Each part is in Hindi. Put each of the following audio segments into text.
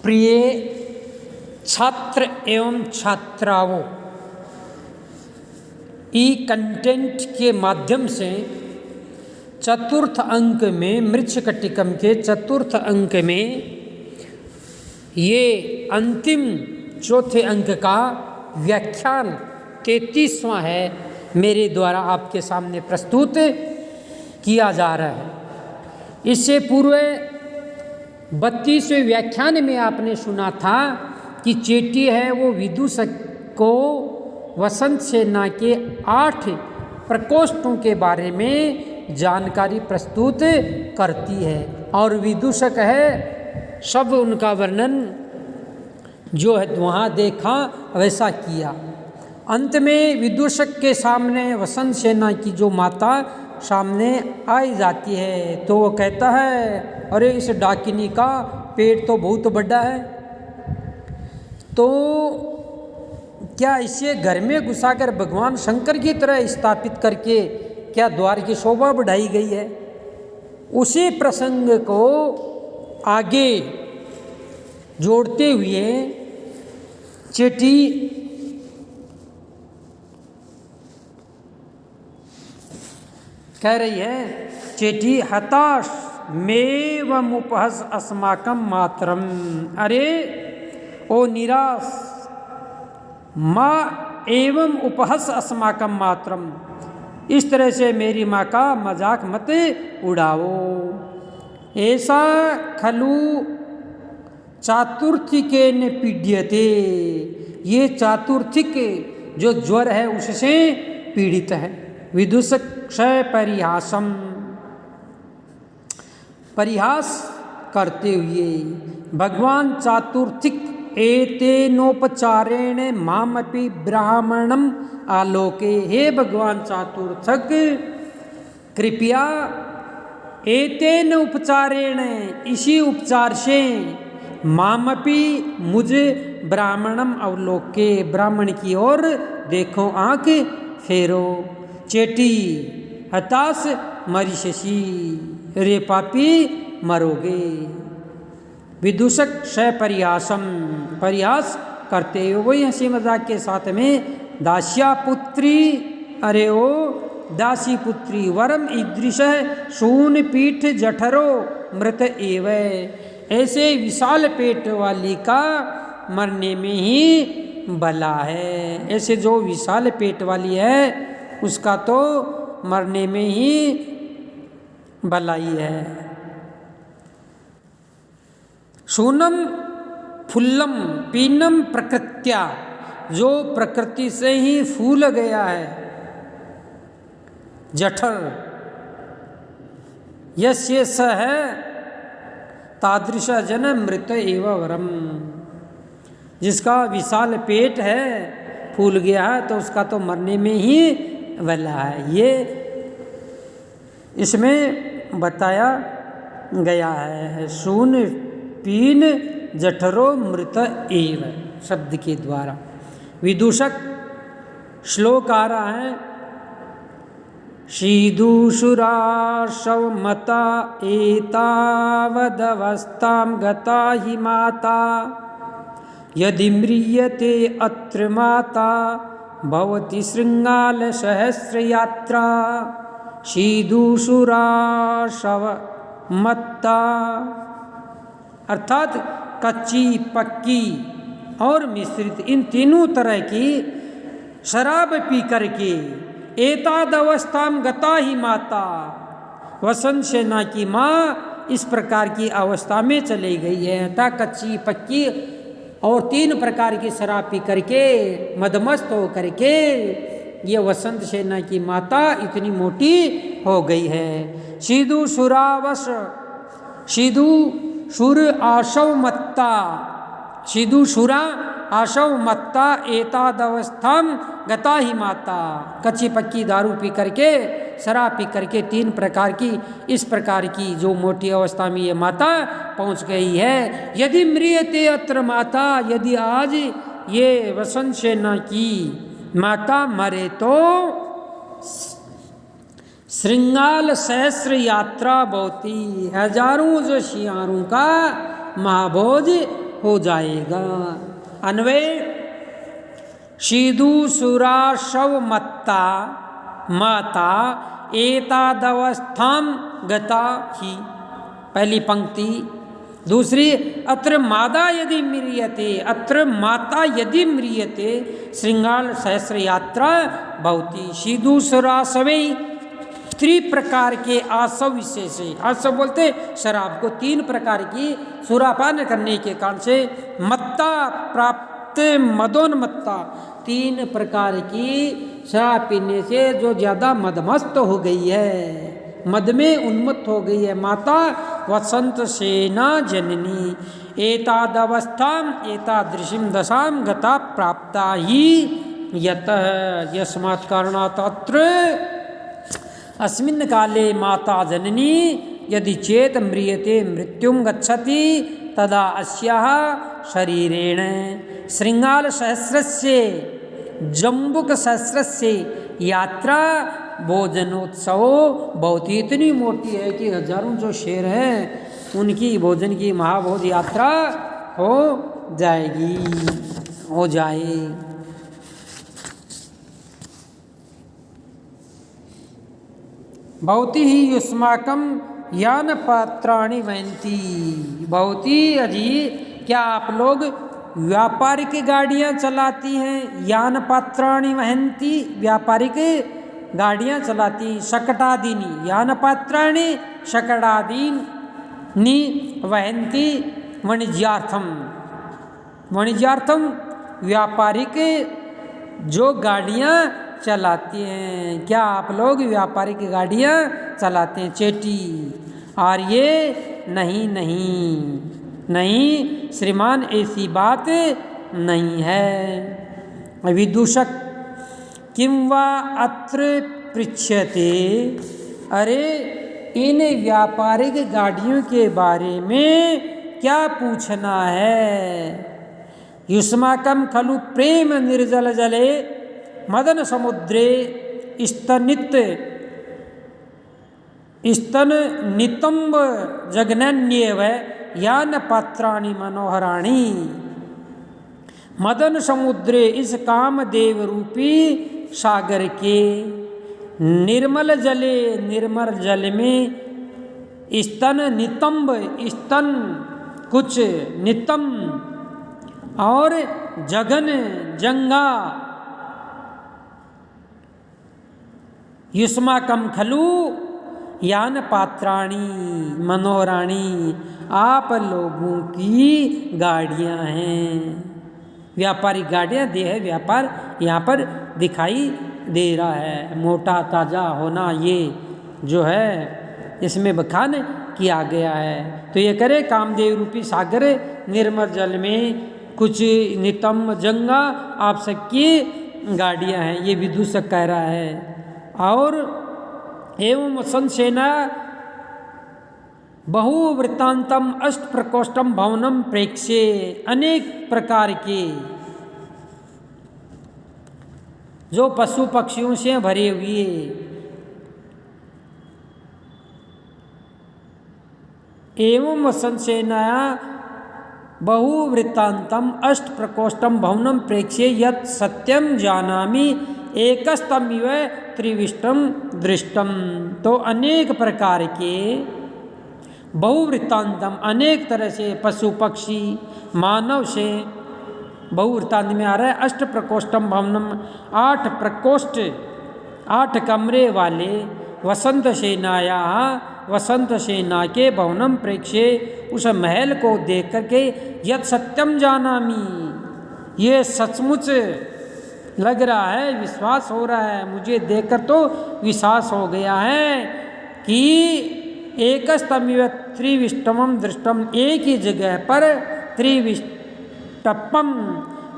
प्रिय छात्र एवं छात्राओं, ई कंटेंट के माध्यम से चतुर्थ अंक में मृच्छकटिकम के चतुर्थ अंक में ये अंतिम चौथे अंक का व्याख्यान 33वां है, मेरे द्वारा आपके सामने प्रस्तुत किया जा रहा है। इससे पूर्व 32वें व्याख्यान में आपने सुना था कि चेटी है वो विदूषक को वसंत सेना के 8 प्रकोष्ठों के बारे में जानकारी प्रस्तुत करती है और विदूषक है सब उनका वर्णन जो है वहाँ देखा वैसा किया। अंत में विदूषक के सामने वसंत सेना की जो माता सामने आई जाती है तो वो कहता है, अरे इस डाकिनी का पेट तो बहुत बड़ा है, तो क्या इसे घर में घुसाकर भगवान शंकर की तरह स्थापित करके क्या द्वार की शोभा बढ़ाई गई है। उसी प्रसंग को आगे जोड़ते हुए चेटी कह रही है, चेटी हताश मेवम उपहस अस्माकम मातरम, अरे ओ निराश माँ एवं उपहस अस्माकम मातरम, इस तरह से मेरी माँ का मजाक मत उड़ाओ। ऐसा खलु चातुर्थिकेन पीड्यते, ये चातुर्थिक जो ज्वर है उससे पीड़ित है। विदूषक क्षय परिहासम, परिहास करते हुए भगवान चातुर्थिक एतेनोपचारेण मामपि ब्राह्मणम आलोके, हे भगवान चातुर्थक कृपया एतेन उपचारेण, इसी उपचार से मामपि मुझे ब्राह्मणम अवलोके, ब्राह्मण की ओर देखो, आंख फेरो। चेटी हताश मरीषसी, रे पापी मरोगे। विदूषक क्षय परिहासम, परिहास करते हुए वही हंसी मजाक के साथ में दास्या पुत्री, अरे ओ दासी पुत्री वरम ईदृश शून पीठ जठरो मृत एव, ऐसे विशाल पेट वाली का मरने में ही भला है। ऐसे जो विशाल पेट वाली है उसका तो मरने में ही भलाई है। शूनम फुल्लम पीनम प्रकृत्या, जो प्रकृति से ही फूल गया है, जठर यस्य स है तादृश जन मृत एव वरम, जिसका विशाल पेट है फूल गया है तो उसका तो मरने में ही भला है। ये इसमें बताया गया है। शून पीन जठरो मृत एव शब्द के द्वारा। विदूषक श्लोक आ रहा है, शीदूषुरा शवमता एतावदवस्थां गता हि माता, यदि म्रियते अत्र माता भवति शृंगाल सहस्र यात्रा, शीदूषुरा शवमत्ता, अर्थात कच्ची पक्की और मिश्रित इन तीनों तरह की शराब पी करके एताद अवस्थाम गता ही माता, वसंत सेना की माँ इस प्रकार की अवस्था में चली गई है। अतः कच्ची पक्की और 3 प्रकार की शराब पी करके मदमस्त हो करके ये वसंत सेना की माता इतनी मोटी हो गई है। शीदु सुरावश, शीदु सुर आशव मत्ता, शीदु सुरा आशव मत्ता एतादवस्थाम गता ही माता, कच्ची पक्की दारू पी करके शराब पी करके 3 प्रकार की इस प्रकार की जो मोटी अवस्था में ये माता पहुंच गई है। यदि म्रियते अत्र माता, यदि आज ये वसंत सेना की माता मरे तो श्रृंगाल सहस्र यात्रा बहुती, हजारों जो शियारों का महाभोज हो जाएगा। अन्वय शीदुसुरा शवमत्ता माता एतादवस्थां गता ही, पहली पंक्ति। दूसरी अत्र मादा यदि म्रियते, अत्र माता यदि म्रियते श्रृंगार सहस्र यात्रा भवति। शीदुसुरासवे त्रिप्रकार के आसव विशेष है। आसव बोलते शराब को, तीन प्रकार की सुरापान करने के कारण से मत्ता प्राप्त मदोन्मत्ता, तीन प्रकार की शराब पीने से जो ज़्यादा मदमस्त हो गई है, मद में उन्मत्त हो गई है, माता वसंत सेना जननी एतादवस्थाम एतादृशीं दशाम गता प्राप्ता ही यतः यस्मात् कारणात् अत्र अस्मिन् काले माता जननी यदि चेत म्रियते मृत्युं गच्छति तदा अस्याः शरीरेण श्रृंगार सहस्रस्य जम्बुक सहस्रस्य यात्रा भोजनोत्सव बहुत ही इतनी मोटी है कि हजारों जो शेर हैं उनकी भोजन की महाभोज यात्रा हो जाएगी, हो जाए। बहुत ही युष्माकम यान पात्राणि वहन्ति, बहुत ही अजीब। क्या आप लोग व्यापारिक गाड़ियां चलाती हैं? यान पात्राणि वहन्ति, व्यापारिक गाड़ियां चलाती। शकटादीनी यान पात्राणि शकटादीनी वहन्ति वाणिज्यार्थम, वाणिज्यार्थम व्यापारिक जो गाड़ियां चलाती हैं। क्या आप लोग व्यापारिक गाड़ियां चलाते हैं? चेटी। और ये नहीं नहीं नहीं श्रीमान, ऐसी बात नहीं है। विदूषक किं वा अत्र पृच्छ्यते, अरे इन व्यापारिक गाड़ियों के बारे में क्या पूछना है? युष्माकं खलु प्रेम निर्जल जले मदन समुद्रे स्तनित स्तन नितंब जगनन्येव यान पात्राणि मनोहराणि। मदन समुद्रे, इस कामदेव रूपी सागर के निर्मल जले, निर्मल जल में स्तन नितंब, स्तन कुछ नितंब और जगन जंगा। युष्माकं खलु यान पात्राणि मनोहराणि, आप लोगों की गाड़ियां हैं, व्यापारिक गाड़ियां दे है, व्यापार यहाँ पर दिखाई दे रहा है। मोटा ताज़ा होना ये जो है इसमें बखान किया गया है। तो ये करे कामदेव रूपी सागर निर्मल जल में कुछ नितंब जंगा आप सबकी गाड़ियां हैं, ये विदूषक कह रहा है। और एवं संसेना बहुवृत्तांतम अष्ट प्रकोष्ठम भवनम प्रेक्षे, अनेक प्रकार के जो पशु पक्षियों से भरे हुए एवं संसेना बहुवृत्तांतम अष्ट प्रकोष्ठम भवनम प्रेक्षे यत् सत्यम जानामि एकस्तमिव त्रिविष्टम दृष्टम। तो अनेक प्रकार के बहुवृत्तांतम, अनेक तरह से पशु पक्षी मानव से, बहुवृत्तांत में आ रहा है अष्ट प्रकोष्ठम भवनम, 8 प्रकोष्ठ 8 कमरे वाले वसंत सेनाया, वसंत सेना के भवनम प्रेक्षे, उस महल को देख करके यत् सत्यम जानामि, ये सचमुच लग रहा है, विश्वास हो रहा है, मुझे देखकर तो विश्वास हो गया है कि एकस्तमिव त्रिविष्टमम दृष्टम, एक ही जगह पर त्रिविष्टपम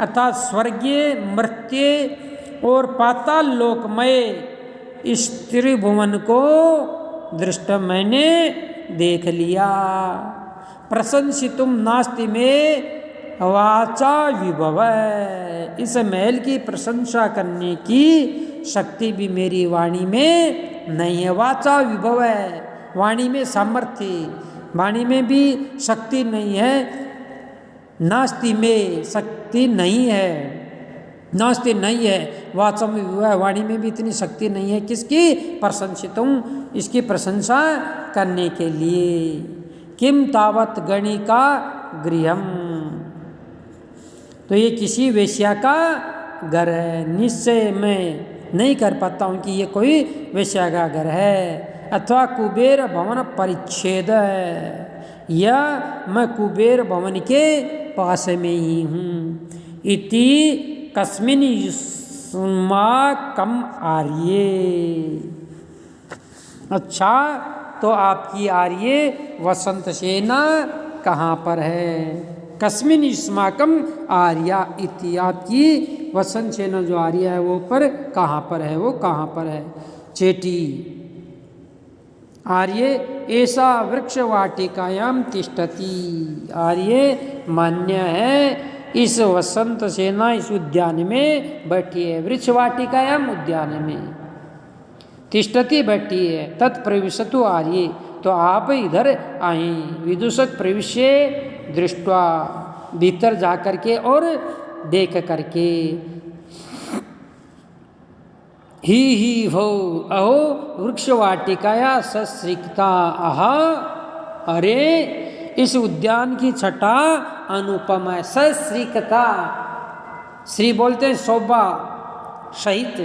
अर्थात स्वर्गीय मर्त्य और पाताल लोकमय इस त्रिभुवन को दृष्ट मैंने देख लिया। प्रशंसितुम नास्ति में वाचा विभव, इस महल की प्रशंसा करने की शक्ति भी मेरी वाणी में नहीं है। वाचा विभव है, वाणी में सामर्थ्य, वाणी में भी शक्ति नहीं है। नास्ति में शक्ति नहीं है, नास्ति नहीं है, वाचम विवाह वाणी में भी इतनी शक्ति नहीं है। किसकी? प्रशंसितुं, इसकी प्रशंसा करने के लिए। किम तावत गणिका गृहम, तो ये किसी वेश्या का घर है। निश्चय मैं नहीं कर पाता हूँ कि ये कोई वेश्या का घर है। अथवा कुबेर भवन परिच्छेद है, या मैं कुबेर भवन के पास में ही हूँ। इति कस्मिन युष्माकम आर्ये, अच्छा तो आपकी आर्य वसंत सेना कहाँ पर है? कस्मिन युष्माकम आर्या इति, आपकी वसंत सेना जो आर्य है वो पर कहाँ पर है, वो कहाँ पर है? चेटी आर्य ऐसा वृक्ष वाटिकायाम तिष्ठति, आर्य मान्य है इस वसंत सेना इस उद्यान में बैठी है। वृक्ष वाटिकायाम उद्यान में तिष्ठति बैठी है। तत्प्रविशतु आर्ये, तो आप इधर आए। विदुषक प्रविश्य दृष्टवा, भीतर जा करके और देख करके। ही भो अहो वृक्ष वाटिकाया सश्रिक्ता, आहा अरे इस उद्यान की छटा अनुपम है। सश्रिक्ता, श्री बोलते हैं शोभा सहित,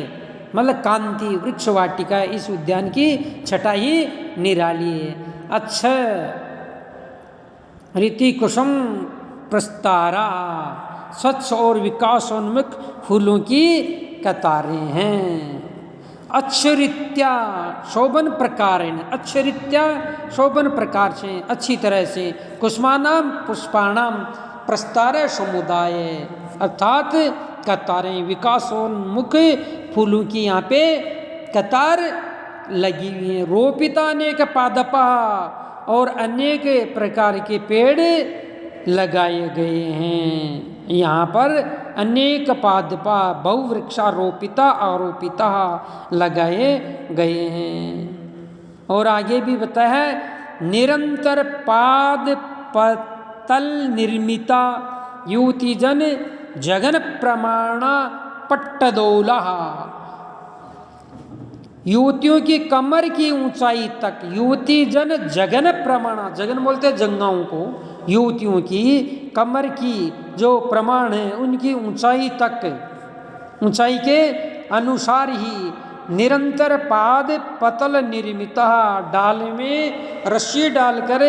मतलब कांति। वृक्ष वाटिका इस उद्यान की छटा ही निराली है। अच्छा रीति कुसुम प्रस्तारा, स्वच्छ और विकासोन्मुख फूलों की कतारें हैं। अच्छरित्या शोभन प्रकार, अच्छरित्या शोभन प्रकार से, अच्छी तरह से। कुसुमानाम पुष्पाणाम प्रस्तार समुदाय, अर्थात कतारें, विकासोन्मुख फूलों की यहाँ पे कतार लगी हुई हैं। रोपिता अनेक पादपा, और अनेक प्रकार के पेड़ लगाए गए हैं। यहाँ पर अनेक पादपा बहुवृक्षारोपिता आरोपिता लगाए गए हैं। और आगे भी बताया है निरंतर पाद पतल निर्मिता युवतीजन जगन प्रमाणा पट्टदोला, युवतियों की कमर की ऊंचाई तक, युवती जन जगन प्रमाणा, जगन बोलते हैं जंगाओं को, युवतियों की कमर की जो प्रमाण है उनकी ऊंचाई तक, ऊंचाई के अनुसार ही निरंतर पाद पतल निर्मिता, डाल में रस्सी डालकर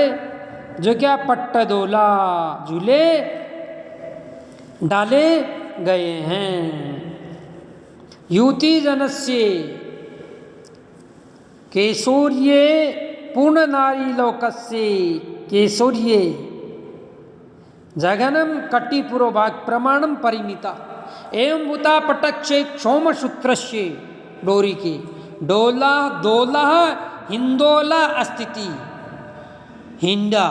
जो क्या पट्टदोला झूले डाले गए हैं। युवती जनस्य केशोर्ये पूर्ण नारी लोकस्य, केशोर्ये जगनम कटी पुरोभाग प्रमाणम परिमिता एवं भूता पटक्षे क्षोम सूत्रस्य, डोरी की डोला दोला हिंदोला अस्तिति, हिंडा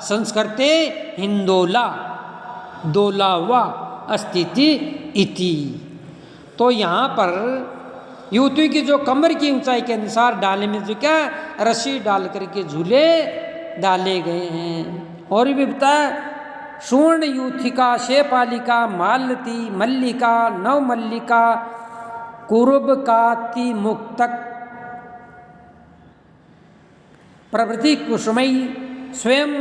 संस्कृते हिंदोला दोलावा अस्तिति इति। तो यहाँ पर युवती की जो कमर की ऊंचाई के अनुसार डाले में जो क्या रस्सी डाल करके झूले डाले गए हैं। और भी बताया सुवर्ण यूथिका शेपालिका मालती मल्लिका नवमल्लिका कुरुबकाति मुक्तक प्रभृति कुसुमई स्वयं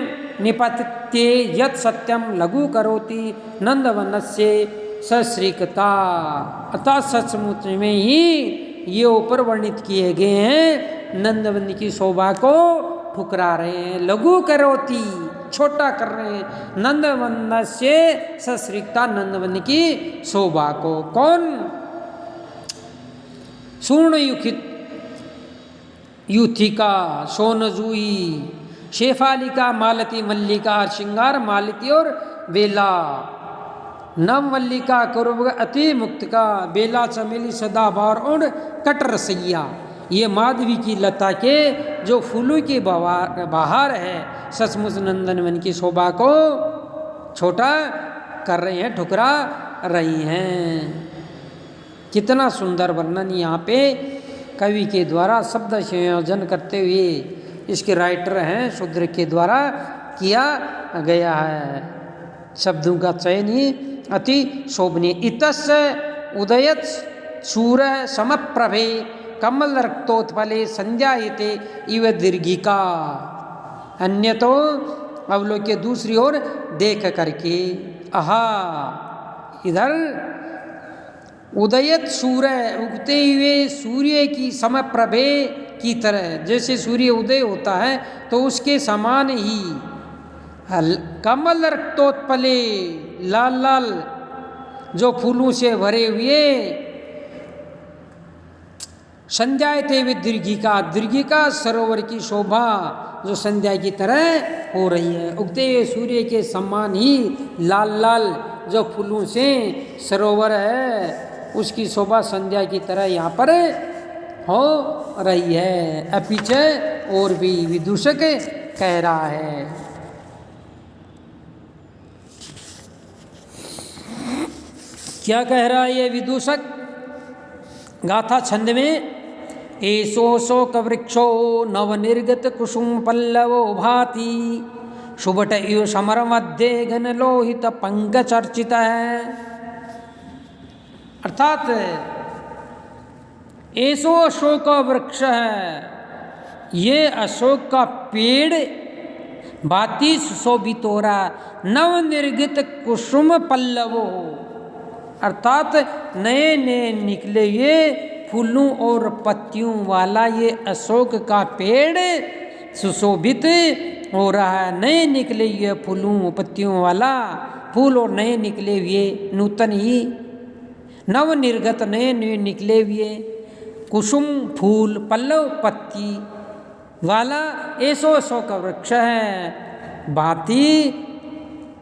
निपत्ते यत् सत्यम लघु करोति नंदवनस्य सश्रिकता, अतः सचमुच में ही ये ऊपर वर्णित किए गए हैं नंदवन की शोभा को ठुकरा रहे हैं। लघु करोति छोटा कर रहे हैं, नंदवन से सश्रिकता नंदवन की शोभा को। कौन? सूर्ण युखित यूथिका सोनजुई शेफालिका मालती मल्लिका श्रृंगार मालती और बेला, नवमल्लिका कुरुब अति मुक्तिका बेला चमेली सदाबहार और कटरसैया, ये माधवी की लता के जो फूलों की बहार है सचमुच नंदनवन की शोभा को छोटा कर रहे हैं, ठुकरा रही हैं। कितना सुंदर वर्णन यहाँ पे कवि के द्वारा शब्द संयोजन करते हुए इसके राइटर हैं शूद्र के द्वारा किया गया है। शब्दों का चयन ही अति शोभनीय। इतस्य उदयत सूर्य समप्रभे कमल रक्तोत्पले संध्यायते इव दीर्घिका। अन्य तो अवलोक्य दूसरी ओर देख करके, आहा इधर उदयत सूर्य, उगते हुए सूर्य की समप्रभे की तरह, जैसे सूर्य उदय होता है तो उसके समान ही कमल रक्तोत्पले, लाल लाल जो फूलों से भरे हुए, संध्यायते वे दीर्घिका, दीर्घिका सरोवर की शोभा जो संध्या की तरह हो रही है। उगते हुए सूर्य के समान ही लाल लाल जो फूलों से सरोवर है उसकी शोभा संध्या की तरह यहाँ पर हो रही है। अब पीछे और भी विदूषक कह रहा है, क्या कह रहा है ये विदूषक गाथा छंद में? एसो शोक वृक्षो नवनिर्गत कुसुम पल्लवो भाति शुभट इव समर मध्य घन लोहित पंक चर्चित है। अर्थात एसो अशोक वृक्ष है, ये अशोक का पेड़ भाति सुशोभित हो रहा, नवनिर्गित कुसुम पल्लवो, अर्थात नए नए निकले हुए फूलों और पत्तियों वाला ये अशोक का पेड़ सुशोभित हो रहा है। नए निकले हुए फूलों पत्तियों वाला, फूल और नए निकले हुए नूतन ही, नव निर्गत नए नए निकले हुए कुसुम फूल पल्लव पत्ती वाला ऐसो अशोक वृक्ष है, भांति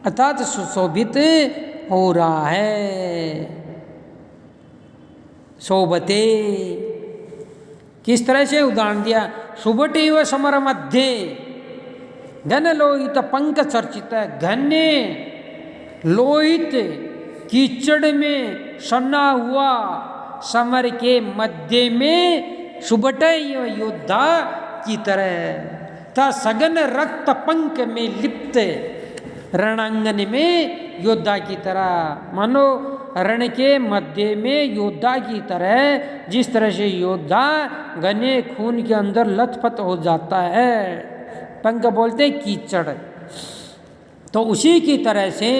अर्थात सुशोभित हो रहा है। शोभते किस तरह से उदाहरण दिया? शुभटे व समर मध्य घन लोहित पंक चर्चित, घने लोहित कीचड़ में सना हुआ समर के मध्य में शुभटे योद्धा की तरह था, सघन रक्त पंक में लिप्त रणांगन में योद्धा की तरह, मानो रण के मध्य में योद्धा की तरह, जिस तरह से योद्धा घने खून के अंदर लथपथ हो जाता है, पंख बोलते हैं कीचड़, तो उसी की तरह से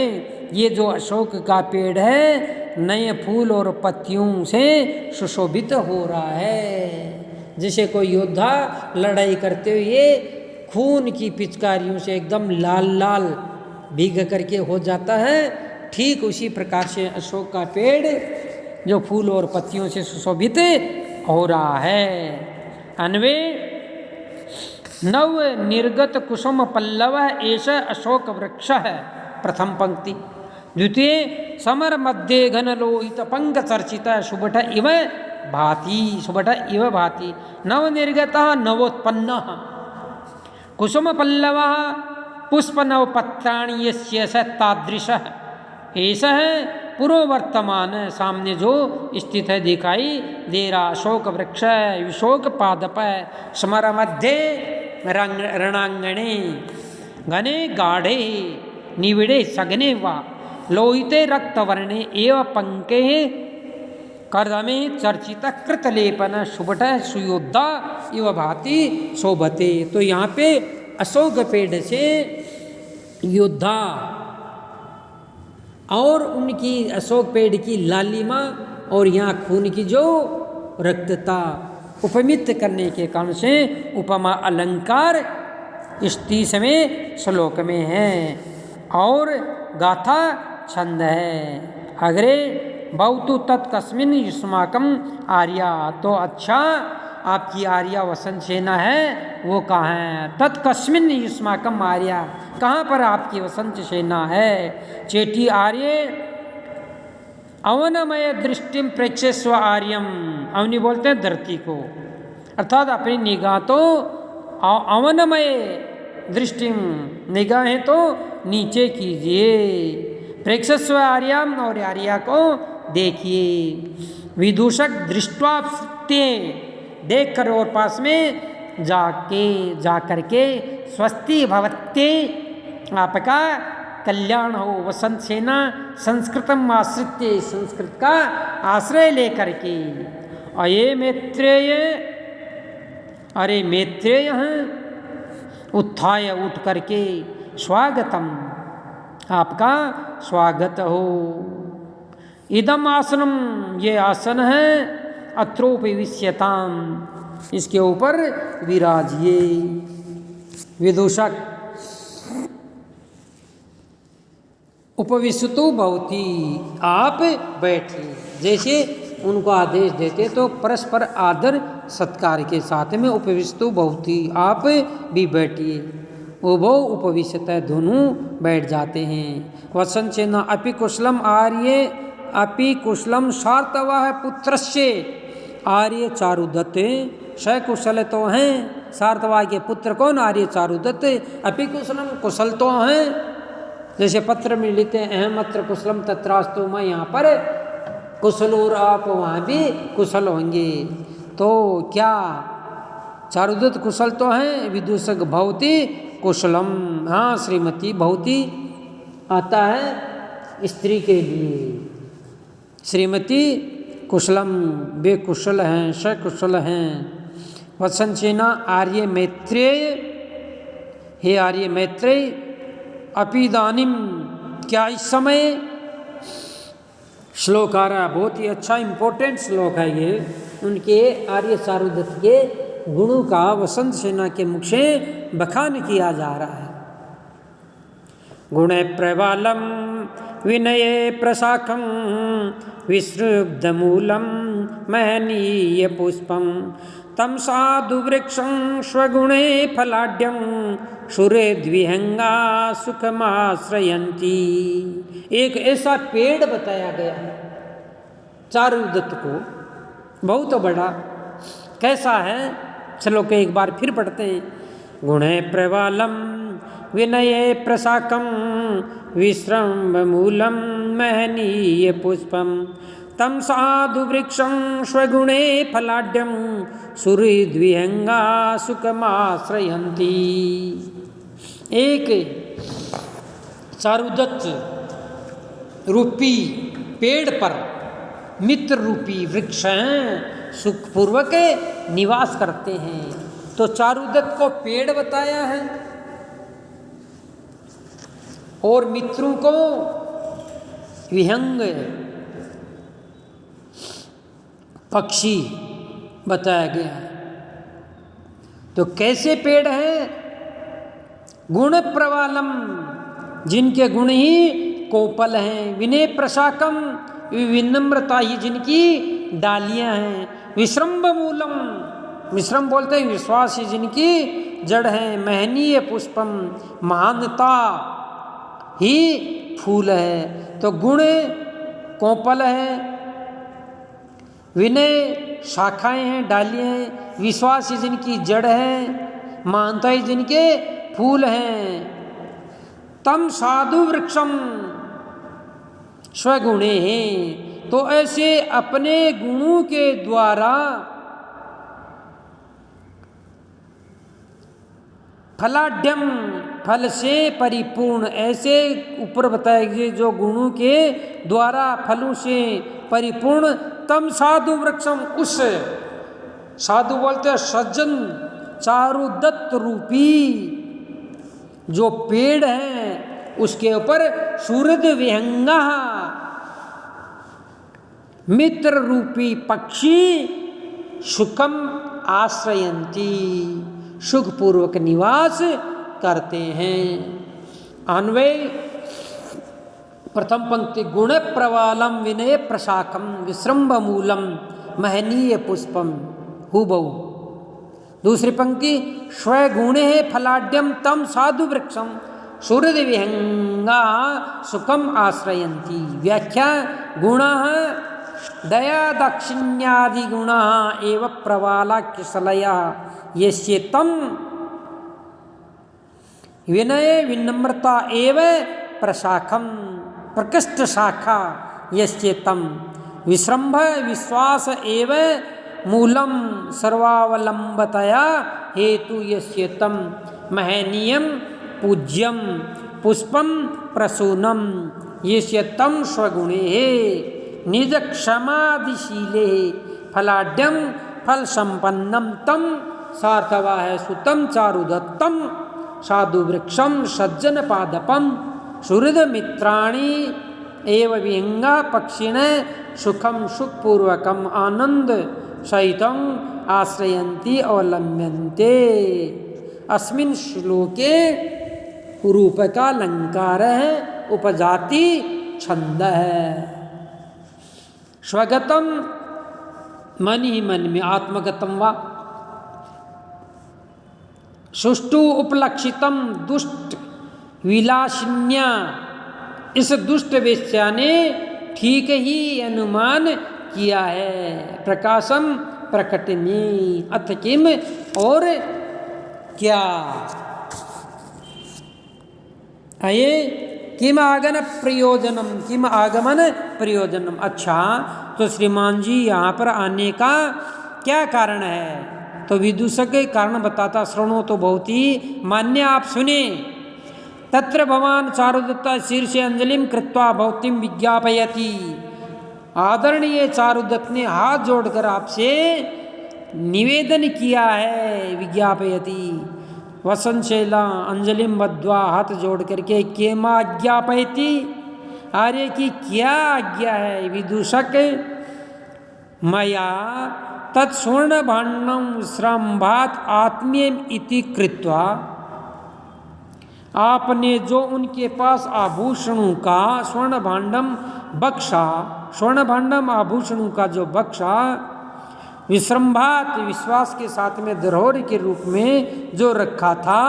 ये जो अशोक का पेड़ है नए फूल और पत्तियों से सुशोभित हो रहा है। जैसे कोई योद्धा लड़ाई करते हुए खून की पिचकारियों से एकदम लाल लाल भीग करके हो जाता है, ठीक उसी प्रकार से अशोक का पेड़ जो फूल और पत्तियों से सुशोभित हो रहा है। अन्वे नव निर्गत कुसुम पल्लव ऐसा अशोक वृक्ष है, प्रथम पंक्ति। द्वितीय समर मध्य घन लोहित पंक चर्चित शुभट इव भाति, शुभट इव भाति नव निर्गत नवोत्पन्न कुसुम पल्लव पुष्प नव पत्राणि यस्य स तादृश, ऐसा है पूर्ववर्तमान सामने जो स्थित है दिखाई दे रहा अशोक वृक्ष है, विशोक पादप है, समर मध्य रणांगणे घने गाढ़े निविड़े सघने वा लोहिते रक्तवर्णे एव पंके कर्दमे चर्चित कृतलेपन शुभट सुयोद्धा इव भाति शोभते। तो यहाँ पे अशोक पेड़ से योद्धा और उनकी अशोक पेड़ की लालिमा और यहाँ खून की जो रक्तता उपमित करने के कारण से उपमा अलंकार इस 30वें श्लोक में है और गाथा छंद है। अग्रे बहुतु तत्कस्मिन युष्माकम आर्या, तो अच्छा आपकी आर्या वसंत सेना है वो कहाँ है? तत्कस्मिन युष्माकम आर्या, कहाँ पर आपकी वसंत सेना है? चेटी आर्य अवनमय दृष्टिम प्रेक्षस्व आर्यम, अवनी बोलते हैं धरती को, अर्थात अपनी निगाह तो अवनमय दृष्टिम, निगाहें तो नीचे कीजिए, प्रेक्षस्व आर्यम और आर्या को देखिए। विदूषक दृष्टवाप्ते, देख कर और पास में जा करके स्वस्ति भवत्ते, आपका कल्याण हो। वसंत सेना संस्कृतम आश्रित्य, संस्कृत का आश्रय लेकर के। अये मैत्रेय, अरे मैत्रेय हैं, उत्थाय उठ करके, स्वागतम, आपका स्वागत हो। इदम आसनम, ये आसन है, अत्रोपविश्यताम, इसके ऊपर विराजिए। विदूषक, उपविशतु भवति, आप बैठिए। जैसे उनको आदेश देते तो परस्पर आदर सत्कार के साथ में उपविशतु भवति, आप भी बैठिए। उभौ उपविशत, दोनों बैठ जाते हैं। वसंत सेना अपि कुशलम आर्य, अपि कुशलम सार्तवाह पुत्रस्य, आर्य चारुदत्त सकुशल तो हैं। सार्तवाह के पुत्र कौन? आर्य चारुदत्त। अपि कुशलम, कुशल तो हैं। जैसे पत्र में लिखते हैं अहम अत्र कुशलम तत्रास्तु, मैं यहाँ पर कुशल और आप वहाँ भी कुशल होंगे। तो क्या चारुदत्त कुशल तो हैं? विदूषक भवति कुशलम, हाँ श्रीमती, भवति आता है स्त्री के लिए। श्रीमती कुशलम, वे कुशल हैं, सकुशल हैं। वसंत सेना आर्य मैत्रेय, हे आर्य मैत्रेय, अपिदानिम, क्या इस समय, श्लोक आ रहा, बहुत ही अच्छा इंपॉर्टेंट श्लोक है ये। उनके आर्य चारुदत्त के गुणों का वसंत सेना के मुख से बखान किया जा रहा है। गुण प्रबालम विनये प्रशाखम, विसृब्धमूलम महनीय पुष्पम, तम साधु वृक्षं स्वगुणे फलाढ्यं, सुरे द्विहंगा सुखमाश्रयन्ति। एक ऐसा पेड़ बताया गया है चारुदत्त को, बहुत बड़ा। कैसा है? चलो के एक बार फिर पढ़ते हैं। गुणे प्रबालम विनये प्रशाखम, विश्रम्भमूलम महनीय पुष्पम, तम साधु वृक्षं स्वगुणे फलाढ्यं, सुहृद्विहंगा सुखमाश्रयन्ति। एक चारुदत्त रूपी पेड़ पर मित्र रूपी वृक्ष हैं, सुखपूर्वक निवास करते हैं। तो चारुदत्त को पेड़ बताया है और मित्रों को विहंग पक्षी बताया गया है। तो कैसे पेड़ है? गुण प्रवालम, जिनके गुण ही कोपल हैं। विनय प्रशाकम, विनम्रता ही जिनकी डालियां हैं। विश्रम्भ मूलम, विश्रम बोलते हैं विश्वास ही जिनकी जड़ है। महनीय पुष्पम, महानता ही फूल है। तो गुण कोपल है, विनय शाखाएं हैं, डालियां हैं, विश्वास ही जिनकी जड़ है, महानता ही जिनके फूल हैं। तम साधु वृक्षम स्वगुणे हैं। तो ऐसे अपने गुणों के द्वारा फलाढ्यम, फल से परिपूर्ण, ऐसे ऊपर बताए गए जो गुणों के द्वारा फलों से परिपूर्ण, तम साधु वृक्षम, उस साधु बोलते हैं सज्जन चारुदत्त रूपी जो पेड़ है उसके ऊपर सूरज विहंगा मित्र रूपी पक्षी सुखम आश्रयंती, सुखपूर्वक निवास करते हैं। अन्वय प्रथम पंक्ति गुण प्रवालम विनय प्रशाखम विश्रम्भ मूलम महनीय पुष्पम हुबहु। दूसरी पंक्ति स्वगुणे फलाढ्यम तम साधु वृक्षम सूर्य विहंगा सुखम आश्रयंती। व्याख्या गुणा दया दाक्षिण्यादि गुणा एव प्रवाला किसलया यस्य तम विनय विनम्रता एव प्रशाखम प्रकृष्ट शाखा यस्य तम विश्रम्भ विश्वास एव मूलम सर्वावलंबतया हेतु यस्य तम महनीयम पूज्यम पुष्पम प्रसूनम ये तम स्वगुणे निज क्षमादिशीले फलाढ्यम फल संपन्नम तम सार्थवाह सुतम चारुदत्तम साधु वृक्षम सज्जन पादपम सुहृद मित्राणि एव विहंगा पक्षिण सुखम सुखपूर्वकम आनंद सहितम आश्रयन्ति अवलम्बन्ते। अस्मिन् श्लोके रूप का अलंकार है, उपजाति छंद है। स्वगतम मन ही मन में, आत्मगतम वा सुष्टु उपलक्षितम दुष्ट विलासिन्या, इस दुष्ट वेश्या ने ठीक ही अनुमान किया है। प्रकाशम प्रकटनी अथ किम, और क्या, अये किम आगमन प्रयोजनम, किम आगमन प्रयोजनम। अच्छा, तो श्रीमान जी यहाँ पर आने का क्या कारण है? तो विदूषक के कारण बताता, श्रवणो तो बहुत ही मान्य, आप सुने। तत्र भवान चारुदत्ता शीर्षे अंजलिम कृत्वा भवतीम विज्ञापयति। आदरणीय चारुदत्त ने हाथ जोड़कर आपसे निवेदन किया है, विज्ञापयति। वसनशैला अंजलिम बद्ध्वा, हाथ जोड़ करके, केमा आज्ञापयति, आर्य की क्या आज्ञा है? विदूषक, मया तत्स्वर्ण भाण्डम श्रम्भात आत्मीय इति कृत्वा, आपने जो उनके पास आभूषणों का स्वर्ण भाण्डम बख्शा, स्वर्ण भाण्डम आभूषणों का जो बख्शा, विश्रम्भात विश्वास के साथ में धरोहर के रूप में जो रखा था,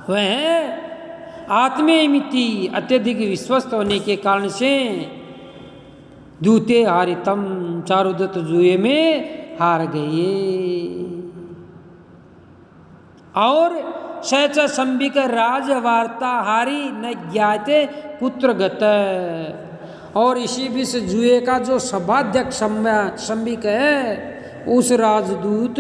वह आत्मेयमिति अत्यधिक विश्वस्त होने के कारण से दूते हारितम, चारुदत्त जुए में हार गए। और सच संबिक राजवार्ता हारी न ज्ञाते कुत्र गत। और इसी बीच जुए का जो सभाध्यक्ष संबिक है, उस राजदूत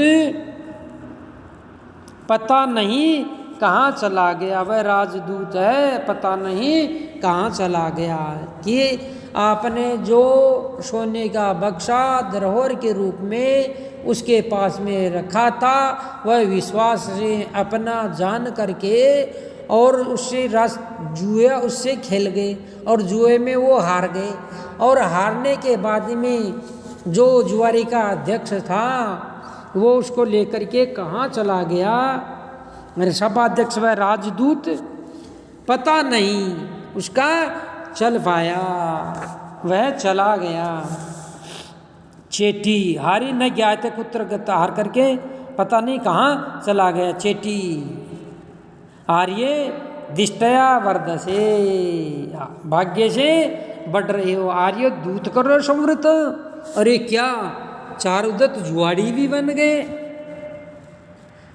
पता नहीं कहाँ चला गया। वह राजदूत है, पता नहीं कहाँ चला गया। कि आपने जो सोने का बक्सा धरोहर के रूप में उसके पास में रखा था, वह विश्वास से अपना जान करके और उससे रस जुए उससे खेल गए और जुए में वो हार गए। और हारने के बाद में जो जुआरी का अध्यक्ष था, वो उसको लेकर के कहाँ चला गया? मेरे सभाध्यक्ष वह राजदूत पता नहीं उसका चल पाया, वह चला गया। चेटी हारी न ज्ञाते कुत्र गता, हार करके पता नहीं कहाँ चला गया। चेटी आर्य दिष्टया वर्धसे, भाग्य से बढ़ रहे हो। आर्य दूत करो समृत। अरे क्या चारुदत्त जुआड़ी भी बन गए।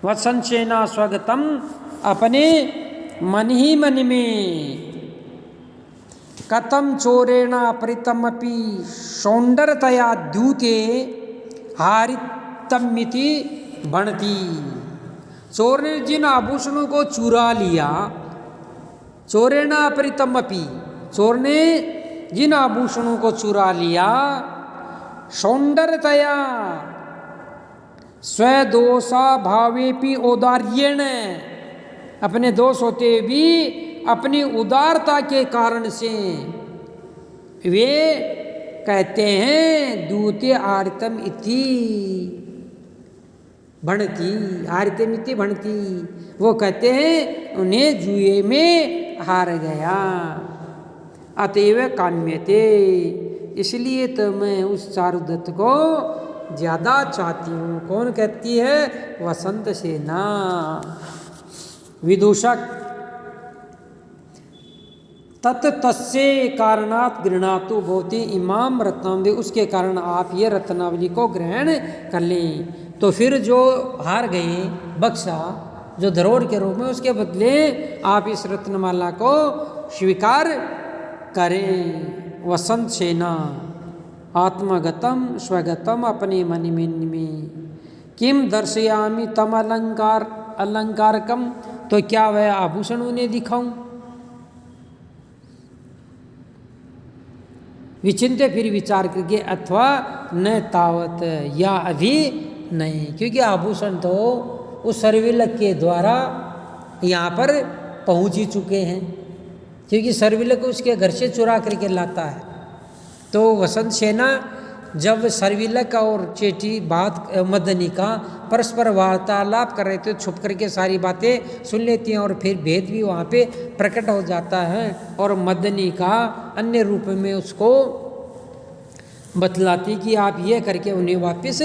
वत्संसेना स्वगतम, अपने मन ही मन में, कथम चोरेण अपरितमपि सौंदर्यतया द्यूते हारितमिति भणति। चोर ने जिन आभूषणों को चुरा लिया, चोरेण अपरितमपि, चोर ने जिन आभूषणों को चुरा लिया, सौंदर्यतया स्वदोषा भावेपि औदार्येण, अपने दोष होते भी अपनी उदारता के कारण से वे कहते हैं दूते आर्तम इति भणति, आर्तम इति भणति। वो कहते हैं उन्हें जुए में हार गया। अतएव काम्यते, इसलिए तो मैं उस चारुदत्त को ज़्यादा चाहती हूँ। कौन कहती है? वसंत सेना। विदूषक, तत् तस्य कारणात् गृह्णातु भवति इमाम रत्नावली, उसके कारण आप ये रत्नावली को ग्रहण कर लें। तो फिर जो हार गए बक्सा जो धरोहर के रूप में, उसके बदले आप इस रत्नमाला को स्वीकार करें। वसंत सेना आत्मगतम स्वगतम, अपने मन में। किम दर्शयामि तम अलंकारकम, तो क्या वह आभूषण उन्हें दिखाऊं? विचिंत्य फिर विचार करके, अथवा न तावत, या अभी नहीं, क्योंकि आभूषण तो उस सर्विलक के द्वारा यहाँ पर पहुँच ही चुके हैं, क्योंकि सर्विलक उसके घर से चुरा करके लाता है। तो वसंत सेना जब सर्विलक और चेटी बात मदनी का परस्पर वार्तालाप कर रहे थे, छुप करके सारी बातें सुन लेती हैं और फिर भेद भी वहाँ पे प्रकट हो जाता है और मदनी का अन्य रूप में उसको बतलाती कि आप ये करके उन्हें वापस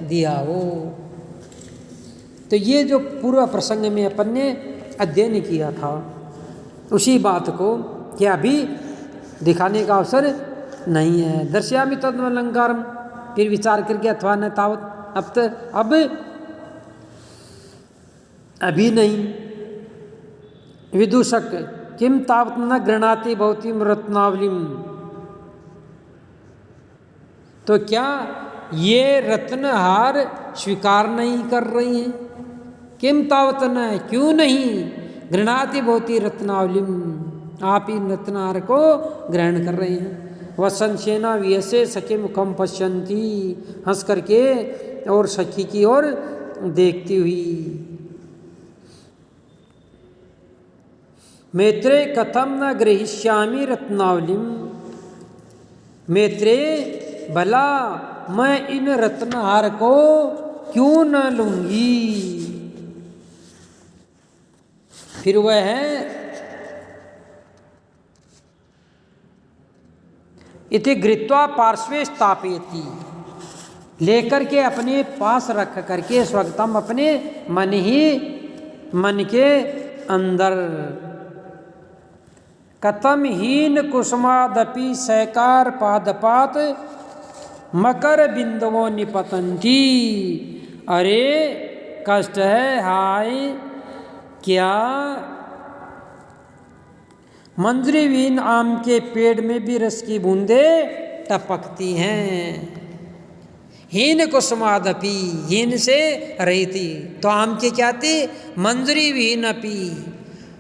दिया हो। तो ये जो पूरा प्रसंग में अपन ने अध्ययन किया था, उसी बात को क्या अभी दिखाने का अवसर नहीं है। दर्शयामि तदलंकारम, फिर विचार करके, अथवा न तावत, अब अभी नहीं। विदूषक किम तावत न गृणाति भवतीम रत्नावलीम, तो क्या ये रत्नहार स्वीकार नहीं कर रही हैं? किम तावत न, क्यों नहीं, गृणाति भवती रत्नावलीम, आप ही रत्नहार को ग्रहण कर रहे हैं। वसंत सेना व्यसे सखी मुखम पश्यंती, हंस करके और सखी की ओर देखती हुई। मैत्रेय कथम न ग्रहिष्यामि रत्नावलीम, मैत्रेय भला मैं इन रत्नहार को क्यों न लूंगी। फिर वह है इति गृत्वा पार्श्वे स्थापयति, लेकर के अपने पास रख करके, स्वगतम अपने मन के अंदर। कथम हीन कुसुमादपि सैकार पादपात मकर बिंदवों निपतंती, अरे कष्ट है, हाय क्या मंजरीवीन आम के पेड़ में भी रस की बूंदे टपकती हैं। हीन कुसुमादपि, हीन से रहती, तो आम के क्या थी, मंजरीवीन अपि,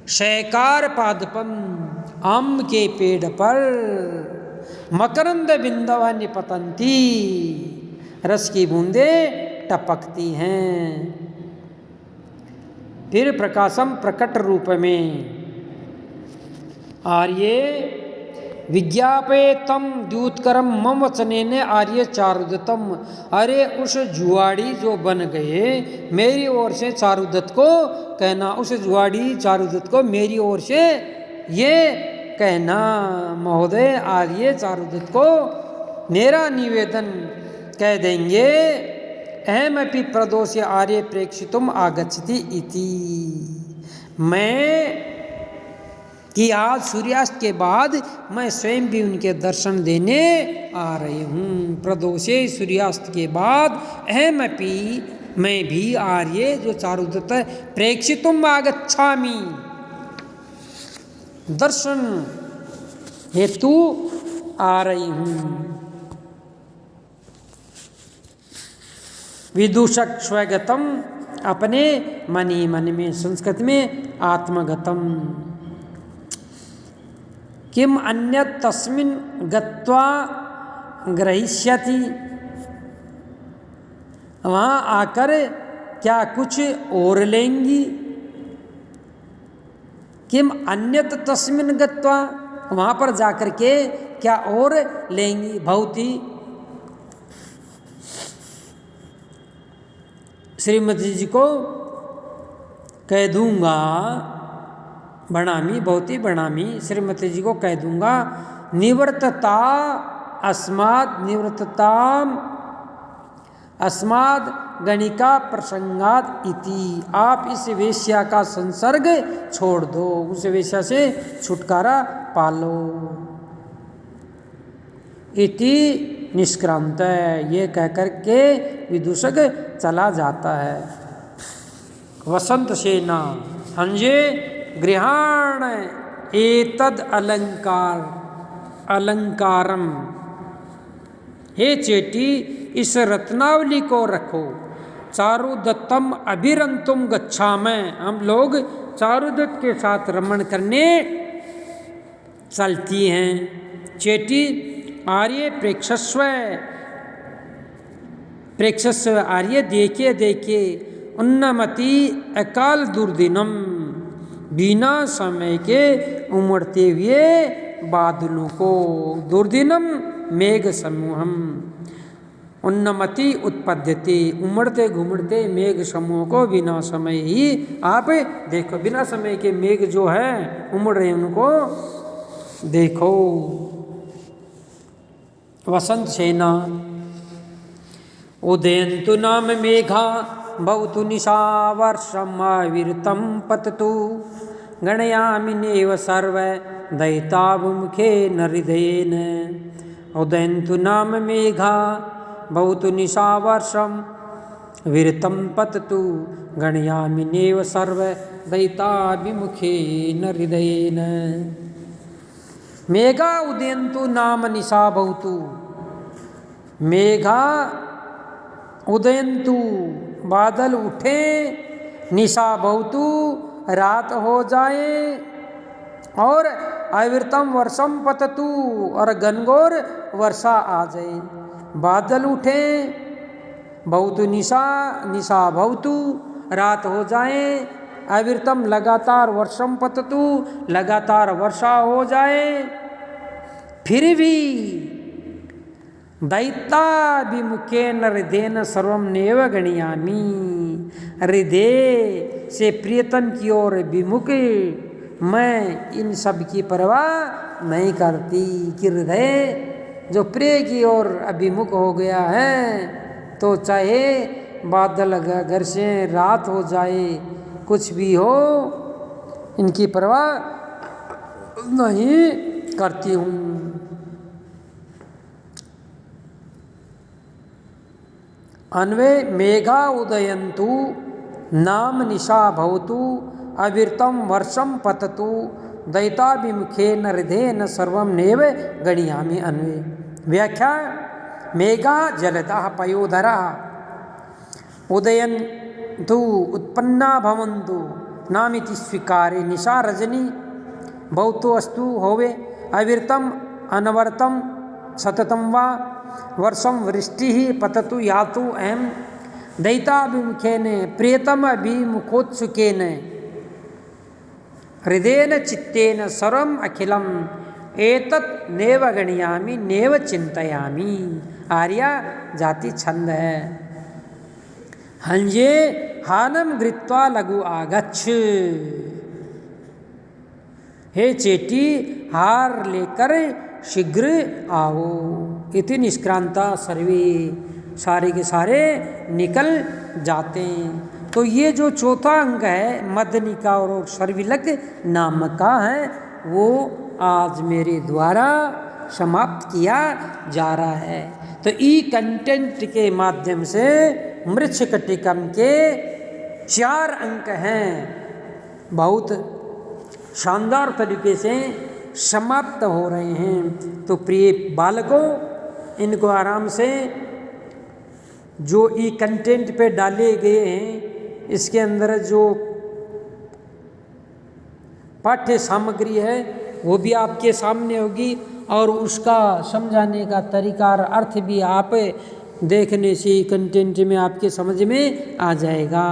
शैकार पादपम, आम के पेड़ पर, मकरंद बिंदवा निपतंती, रस की बूंदे टपकती हैं। फिर प्रकाशम प्रकट रूप में, आर्ये विज्ञापेतम द्यूतकरम मम वचनेन आर्य चारुदत्तम, अरे उस जुआड़ी जो बन गए मेरी ओर से चारुदत्त को कहना, उस जुआड़ी चारुदत्त को मेरी ओर से ये कहना, महोदय आर्य चारुदत्त को मेरा निवेदन कह देंगे, अहमपि प्रदोष आर्य प्रेक्षितुम आगच्छति इति, मैं कि आज सूर्यास्त के बाद मैं स्वयं भी उनके दर्शन देने आ रही हूँ। प्रदोषे, सूर्यास्त के बाद, अहमपि मैं भी, आर्य जो चारुदत्त है, प्रेक्षितुम आगच्छामि, दर्शन हेतु आ रही हूँ। विदूषक स्वगतम, अपने मन ही मन में, संस्कृत में आत्मगतम। किम अन्यत् तस्मिन् गत्वा ग्रहिष्यति, वहाँ आकर क्या कुछ और लेंगी। किम अन्यत् तस्मिन् गत्वा, वहाँ पर जाकर के क्या और लेंगी। भवती, श्रीमती जी को कह दूंगा, बनामी, भवती बनामी, श्रीमती जी को कह दूंगा, निवृत्तता अस्माद, निवृत्तताम अस्माद गणिका प्रसंगात इति, आप इस वेश्या का संसर्ग छोड़ दो, उस वेश्या से छुटकारा पालो। इति निष्क्रांत है, ये कहकर के विदूषक चला जाता है। वसंत सेना अंजे गृहाण एतद अलंकारम, हे चेटी इस रत्नावली को रखो। चारुदत्तम अभिरंतुम गच्छामि, हम लोग चारुदत्त के साथ रमण करने चलती हैं। चेटी आर्य प्रेक्षस्व, प्रेक्षस्व आर्य देखे देखे, उन्नमति अकाल दुर्दिनम, बिना समय के उमड़ते हुए बादलों को, दुर्दिनम मेघ समूहम, उन्नमति उत्पद्यते, उमड़ते घुमड़ते मेघ समूह को बिना समय ही आप देखो, बिना समय के मेघ जो है उमड़ रहे उनको देखो। वसंत सेना, उदयन्तु नाम मेघा भवतु निशा वर्षम अविरतं पततु, गणयामि नेव सर्व दैताभिमुखेन हृदयेन। उदयन्तु नाम मेघा भवतु निशा वर्षम विरतं पततु, गणयामि नेव सर्व दैताभिमुखेन हृदयेन। मेघा उदयन्तु नाम निशा भवतु, मेघा उदयन्तु बादल उठे, निशा भवतु रात हो जाए, और अविरतम वर्षम पततु और घनघोर वर्षा आ जाए। बादल उठे, भवतु निशा, निशा भवतु रात हो जाए, अविरतम लगातार वर्षम पततु लगातार वर्षा हो जाए, फिर भी दैताभिमुखेन हृदयेन सर्वम नेव गणयामि, हृदय से प्रियतम की ओर विमुख मैं इन सब की परवाह नहीं करती। कि हृदय जो प्रिय की ओर अभिमुख हो गया है, तो चाहे बादल घर से रात हो जाए, कुछ भी हो, इनकी परवाह नहीं करती हूँ। अन्वय, मेघा उदयन्तु नाम निशा भवतु अविरतं वर्षम पततु, दैताभिमुखेन हृदयेन सर्वं नेव गणयामि। अन्वय व्याख्या, मेघा जलदः पयोधरः उदयन्तु उत्पन्ना भवन्तु नामिति स्वीकारे, निशा रजनी भवतु अस्तु होवे, अविरतम अनवरतम सततम वा वर्षम वृष्टि पततु यातु अहम, दैताभिमुखेन प्रियतम अभिमुखोत्सुकेन हृदयेन चित्तेन सर्वम अखिलम एतत् नेव गणयामि नेव चिंतयामि। आर्या जाति छंद है। हंजे हानम गृत्वा लघु आगच्छ, हे चेटी हार लेकर शीघ्र आओ। इति निष्क्रांता सर्वे, सारे के सारे निकल जाते हैं। तो ये जो चौथा अंक है मध्यनिका और सर्विलक नाम का है, वो आज मेरे द्वारा समाप्त किया जा रहा है। तो ई कंटेंट के माध्यम से मृच्छकटिकम के 4 अंक हैं, बहुत शानदार तरीके से समाप्त हो रहे हैं। तो प्रिय बालकों, इनको आराम से जो ई कंटेंट पे डाले गए हैं, इसके अंदर जो पाठ्य सामग्री है वो भी आपके सामने होगी, और उसका समझाने का तरीका और अर्थ भी आप देखने से कंटेंट में आपके समझ में आ जाएगा।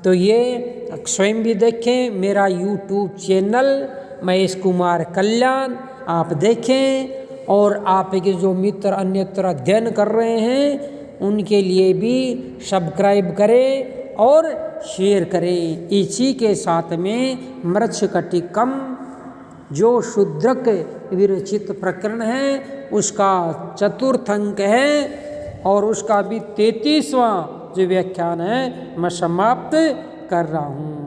तो ये स्वयं भी देखें, मेरा यूट्यूब चैनल महेश कुमार कल्याण आप देखें, और आपके जो मित्र अन्यत्र अध्ययन कर रहे हैं उनके लिए भी सब्सक्राइब करें और शेयर करें। इसी के साथ में मृच्छकटिकम जो शूद्रक विरचित प्रकरण है उसका 4th अंक है, और उसका भी 33वां जो व्याख्यान है मैं समाप्त कर रहा हूँ।